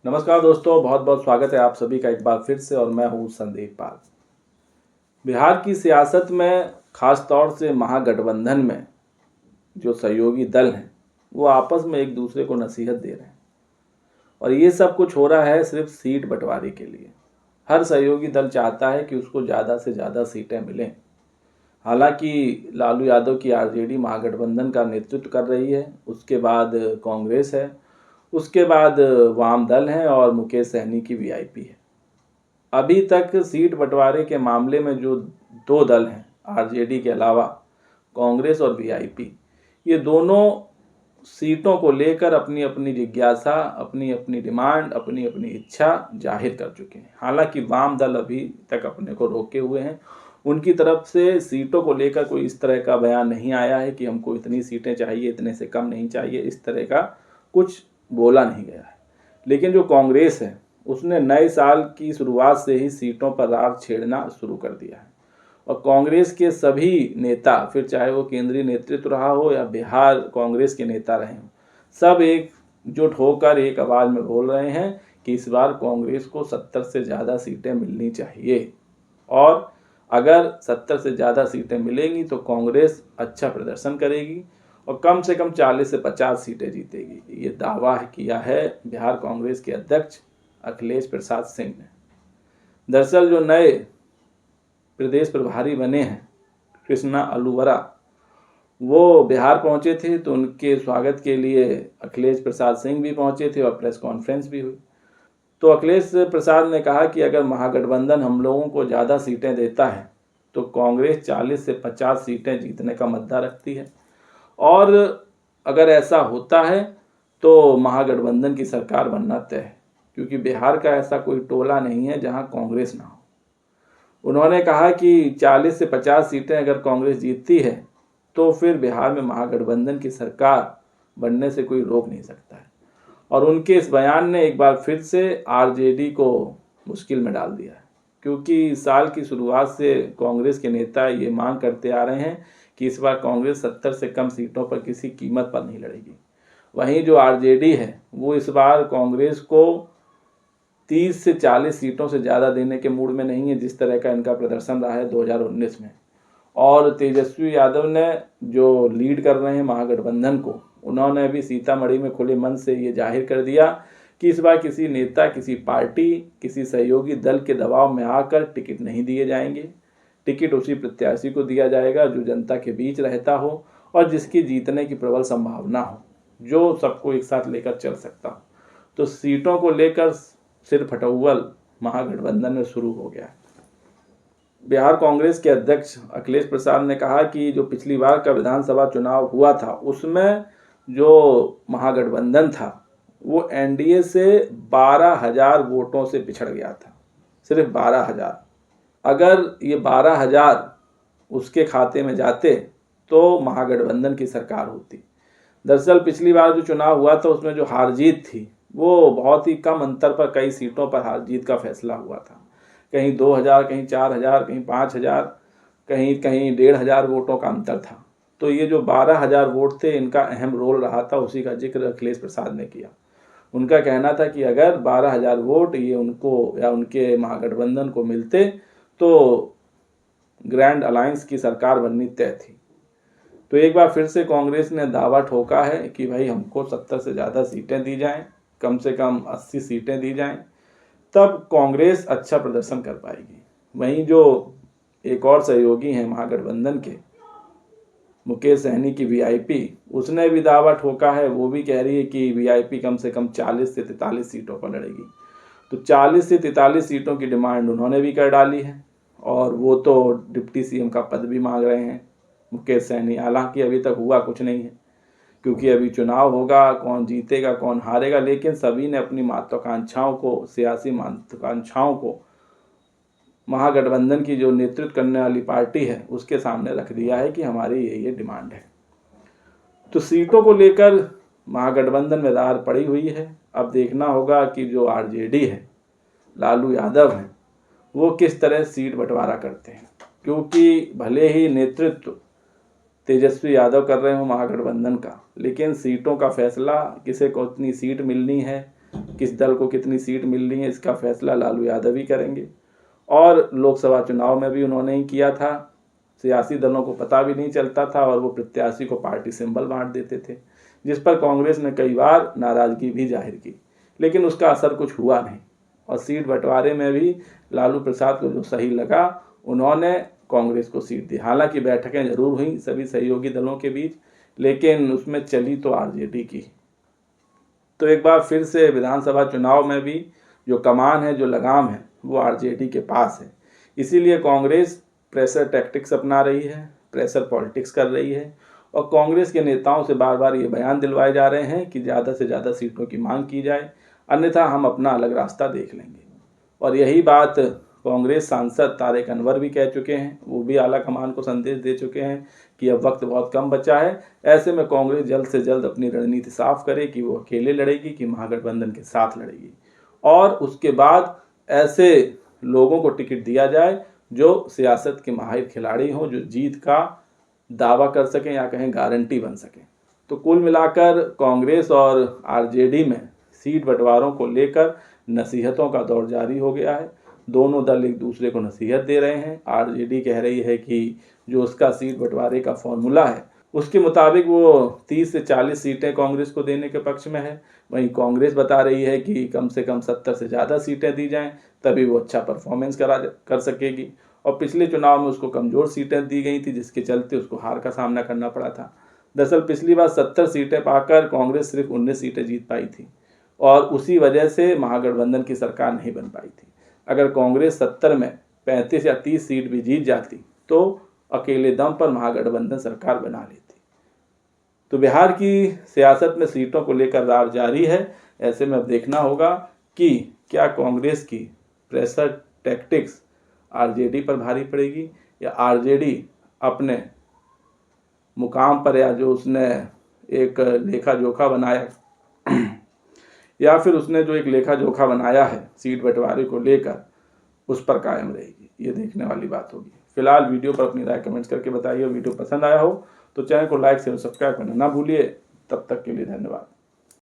नमस्कार दोस्तों, बहुत बहुत स्वागत है आप सभी का एक बार फिर से। और मैं हूं संदीप पाल। बिहार की सियासत में खास तौर से महागठबंधन में जो सहयोगी दल हैं वो आपस में एक दूसरे को नसीहत दे रहे हैं और ये सब कुछ हो रहा है सिर्फ सीट बंटवारे के लिए। हर सहयोगी दल चाहता है कि उसको ज़्यादा से ज़्यादा सीटें मिलें। हालांकि लालू यादव की आरजेडी महागठबंधन का नेतृत्व कर रही है, उसके बाद कांग्रेस है, उसके बाद वाम दल हैं और मुकेश सहनी की वीआईपी है। अभी तक सीट बंटवारे के मामले में जो दो दल हैं आरजेडी के अलावा, कांग्रेस और वीआईपी, ये दोनों सीटों को लेकर अपनी अपनी जिज्ञासा, अपनी अपनी डिमांड, अपनी अपनी इच्छा जाहिर कर चुके हैं। हालांकि वाम दल अभी तक अपने को रोके हुए हैं। उनकी तरफ से सीटों को लेकर कोई इस तरह का बयान नहीं आया है कि हमको इतनी सीटें चाहिए, इतने से कम नहीं चाहिए, इस तरह का कुछ बोला नहीं गया है। लेकिन जो कांग्रेस है उसने नए साल की शुरुआत से ही सीटों पर रार छेड़ना शुरू कर दिया है और कांग्रेस के सभी नेता, फिर चाहे वो केंद्रीय नेतृत्व रहा हो या बिहार कांग्रेस के नेता रहे हों, सब एकजुट होकर एक आवाज़ में बोल रहे हैं कि इस बार कांग्रेस को 70 से ज़्यादा सीटें मिलनी चाहिए और अगर 70 से ज़्यादा सीटें मिलेंगी तो कांग्रेस अच्छा प्रदर्शन करेगी और कम से कम 40 से 50 सीटें जीतेगी। ये दावा किया है बिहार कांग्रेस के अध्यक्ष अखिलेश प्रसाद सिंह ने। दरअसल जो नए प्रदेश प्रभारी बने हैं कृष्णा अलूवरा, वो बिहार पहुंचे थे तो उनके स्वागत के लिए अखिलेश प्रसाद सिंह भी पहुंचे थे और प्रेस कॉन्फ्रेंस भी हुई। तो अखिलेश प्रसाद ने कहा कि अगर महागठबंधन हम लोगों को ज़्यादा सीटें देता है तो कांग्रेस 40 से 50 सीटें जीतने का मुद्दा रखती है और अगर ऐसा होता है तो महागठबंधन की सरकार बनना तय है, क्योंकि बिहार का ऐसा कोई टोला नहीं है जहां कांग्रेस ना हो। उन्होंने कहा कि 40 से 50 सीटें अगर कांग्रेस जीतती है तो फिर बिहार में महागठबंधन की सरकार बनने से कोई रोक नहीं सकता है। और उनके इस बयान ने एक बार फिर से आरजेडी को मुश्किल में डाल दिया है, क्योंकि साल की शुरुआत से कांग्रेस के नेता ये मांग करते आ रहे हैं कि इस बार कांग्रेस 70 से कम सीटों पर किसी कीमत पर नहीं लड़ेगी। वहीं जो आरजेडी है वो इस बार कांग्रेस को 30 से 40 सीटों से ज़्यादा देने के मूड में नहीं है, जिस तरह का इनका प्रदर्शन रहा है 2019 में। और तेजस्वी यादव ने जो लीड कर रहे हैं महागठबंधन को, उन्होंने अभी सीतामढ़ी में खुले मन से ये जाहिर कर दिया कि इस बार किसी नेता, किसी पार्टी, किसी सहयोगी दल के दबाव में आकर टिकट नहीं दिए जाएंगे। टिकट उसी प्रत्याशी को दिया जाएगा जो जनता के बीच रहता हो और जिसकी जीतने की प्रबल संभावना हो, जो सबको एक साथ लेकर चल सकता हो। तो सीटों को लेकर सिर फटौवल महागठबंधन में शुरू हो गया है। बिहार कांग्रेस के अध्यक्ष अखिलेश प्रसाद ने कहा कि जो पिछली बार का विधानसभा चुनाव हुआ था उसमें जो महागठबंधन था वो एनडीए से 12,000 वोटों से पिछड़ गया था, सिर्फ 12,000। अगर ये 12,000 उसके खाते में जाते तो महागठबंधन की सरकार होती। दरअसल पिछली बार जो चुनाव हुआ था उसमें जो हार जीत थी वो बहुत ही कम अंतर पर कई सीटों पर हार जीत का फैसला हुआ था। कहीं 2,000, कहीं 4,000, कहीं 5,000, कहीं कहीं 1,500 वोटों का अंतर था। तो ये जो 12,000 वोट थे, इनका अहम रोल रहा था, उसी का जिक्र अखिलेश प्रसाद ने किया। उनका कहना था कि अगर 12,000 वोट ये उनको या उनके महागठबंधन को मिलते तो ग्रैंड अलायंस की सरकार बननी तय थी। तो एक बार फिर से कांग्रेस ने दावा ठोका है कि भाई हमको 70 से ज़्यादा सीटें दी जाएं, कम से कम 80 सीटें दी जाएं, तब कांग्रेस अच्छा प्रदर्शन कर पाएगी। वहीं जो एक और सहयोगी हैं महागठबंधन के, मुकेश सहनी की वीआईपी, उसने भी दावा ठोका है। वो भी कह रही है कि वीआईपी कम से कम 40 से 43 सीटों पर लड़ेगी। तो 40 से 43 सीटों की डिमांड उन्होंने भी कर डाली है और वो तो डिप्टी सीएम का पद भी मांग रहे हैं मुकेश सहनी। हालांकि अभी तक हुआ कुछ नहीं है, क्योंकि अभी चुनाव होगा, कौन जीतेगा कौन हारेगा, लेकिन सभी ने अपनी महत्वाकांक्षाओं को, सियासी महत्वाकांक्षाओं को महागठबंधन की जो नेतृत्व करने वाली पार्टी है उसके सामने रख दिया है कि हमारी ये डिमांड है। तो सीटों को लेकर महागठबंधन में रार पड़ी हुई है। अब देखना होगा कि जो आरजेडी है, लालू यादव हैं, वो किस तरह सीट बंटवारा करते हैं, क्योंकि भले ही नेतृत्व तेजस्वी यादव कर रहे हो महागठबंधन का, लेकिन सीटों का फैसला किसे को कितनी सीट मिलनी है, किस दल को कितनी सीट मिल रही है इसका फैसला लालू यादव ही करेंगे। और लोकसभा चुनाव में भी उन्होंने ही किया था, सियासी दलों को पता भी नहीं चलता था और वो प्रत्याशी को पार्टी सिंबल बांट देते थे, जिस पर कांग्रेस ने कई बार नाराजगी भी जाहिर की, लेकिन उसका असर कुछ हुआ नहीं। और सीट बंटवारे में भी लालू प्रसाद को जो सही लगा उन्होंने कांग्रेस को सीट दी। हालांकि बैठकें जरूर हुई सभी सहयोगी दलों के बीच, लेकिन उसमें चली तो आरजेडी की। तो एक बार फिर से विधानसभा चुनाव में भी जो कमान है, जो लगाम है, वो आरजेडी के पास है। इसीलिए कांग्रेस प्रेशर टैक्टिक्स अपना रही है, प्रेशर पॉलिटिक्स कर रही है और कांग्रेस के नेताओं से बार बार ये बयान दिलवाए जा रहे हैं कि ज़्यादा से ज़्यादा सीटों की मांग की जाए, अन्यथा हम अपना अलग रास्ता देख लेंगे। और यही बात कांग्रेस सांसद तारिक अनवर भी कह चुके हैं, वो भी आला कमान को संदेश दे चुके हैं कि अब वक्त बहुत कम बचा है। ऐसे में कांग्रेस जल्द से जल्द अपनी रणनीति साफ करे कि वो अकेले लड़ेगी कि महागठबंधन के साथ लड़ेगी, और उसके बाद ऐसे लोगों को टिकट दिया जाए जो सियासत के माहिर खिलाड़ी हों, जो जीत का दावा कर सकें या कहें गारंटी बन सकें। तो कुल मिलाकर कांग्रेस और आरजेडी में सीट बंटवारों को लेकर नसीहतों का दौर जारी हो गया है। दोनों दल एक दूसरे को नसीहत दे रहे हैं। आरजेडी कह रही है कि जो उसका सीट बंटवारे का फॉर्मूला है उसके मुताबिक वो 30 से 40 सीटें कांग्रेस को देने के पक्ष में है। वहीं कांग्रेस बता रही है कि कम से कम 70 से ज़्यादा सीटें दी जाएं, तभी वो अच्छा परफॉर्मेंस कर सकेगी। और पिछले चुनाव में उसको कमज़ोर सीटें दी गई थी, जिसके चलते उसको हार का सामना करना पड़ा था। दरअसल पिछली बार 70 सीटें पाकर कांग्रेस सिर्फ 19 सीटें जीत पाई थी और उसी वजह से महागठबंधन की सरकार नहीं बन पाई थी। अगर कांग्रेस 70 में 35 या 30 सीट भी जीत जाती तो अकेले दम पर महागठबंधन सरकार बना लेती। तो बिहार की सियासत में सीटों को लेकर रार जारी है। ऐसे में अब देखना होगा कि क्या कांग्रेस की प्रेशर टैक्टिक्स आरजेडी पर भारी पड़ेगी या आरजेडी अपने मुकाम पर, या जो उसने एक लेखा जोखा बनाया या फिर उसने जो एक लेखा जोखा बनाया है सीट बंटवारे को लेकर, उस पर कायम रहेगी। ये देखने वाली बात होगी। फिलहाल वीडियो पर अपनी राय कमेंट्स करके बताइए। वीडियो पसंद आया हो तो चैनल को लाइक शेयर सब्सक्राइब करना ना भूलिए। तब तक के लिए धन्यवाद।